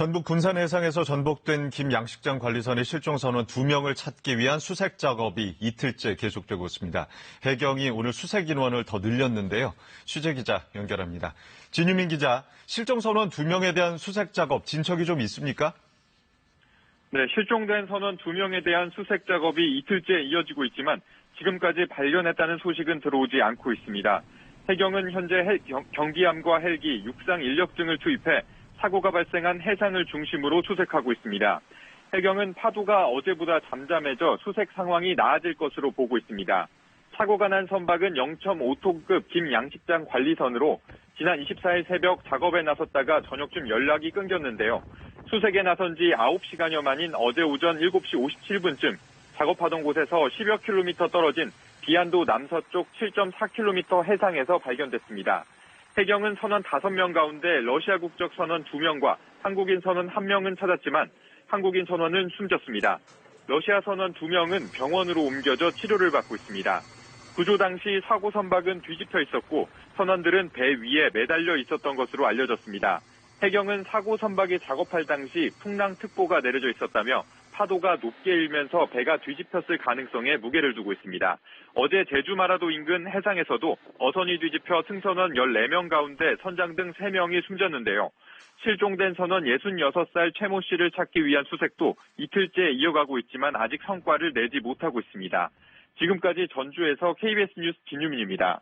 전북 군산 해상에서 전복된 김 양식장 관리선의 실종 선원 2명을 찾기 위한 수색 작업이 이틀째 계속되고 있습니다. 해경이 오늘 수색 인원을 더 늘렸는데요. 취재 기자 연결합니다. 진유민 기자, 실종 선원 2명에 대한 수색 작업 진척이 좀 있습니까? 네, 실종된 선원 2명에 대한 수색 작업이 이틀째 이어지고 있지만 지금까지 발견했다는 소식은 들어오지 않고 있습니다. 해경은 현재 경기함과 헬기, 육상 인력 등을 투입해 사고가 발생한 해상을 중심으로 수색하고 있습니다. 해경은 파도가 어제보다 잠잠해져 수색 상황이 나아질 것으로 보고 있습니다. 사고가 난 선박은 0.5톤급 김 양식장 관리선으로 지난 24일 새벽 작업에 나섰다가 저녁쯤 연락이 끊겼는데요. 수색에 나선 지 9시간여 만인 어제 오전 7시 57분쯤 작업하던 곳에서 10여 킬로미터 떨어진 비안도 남서쪽 7.4km 해상에서 발견됐습니다. 해경은 선원 5명 가운데 러시아 국적 선원 2명과 한국인 선원 1명은 찾았지만 한국인 선원은 숨졌습니다. 러시아 선원 2명은 병원으로 옮겨져 치료를 받고 있습니다. 구조 당시 사고 선박은 뒤집혀 있었고 선원들은 배 위에 매달려 있었던 것으로 알려졌습니다. 해경은 사고 선박이 작업할 당시 풍랑특보가 내려져 있었다며 파도가 높게 일면서 배가 뒤집혔을 가능성에 무게를 두고 있습니다. 어제 제주 마라도 인근 해상에서도 어선이 뒤집혀 승선원 14명 가운데 선장 등 3명이 숨졌는데요. 실종된 선원 66살 최 모 씨를 찾기 위한 수색도 이틀째 이어가고 있지만 아직 성과를 내지 못하고 있습니다. 지금까지 전주에서 KBS 뉴스 진유민입니다.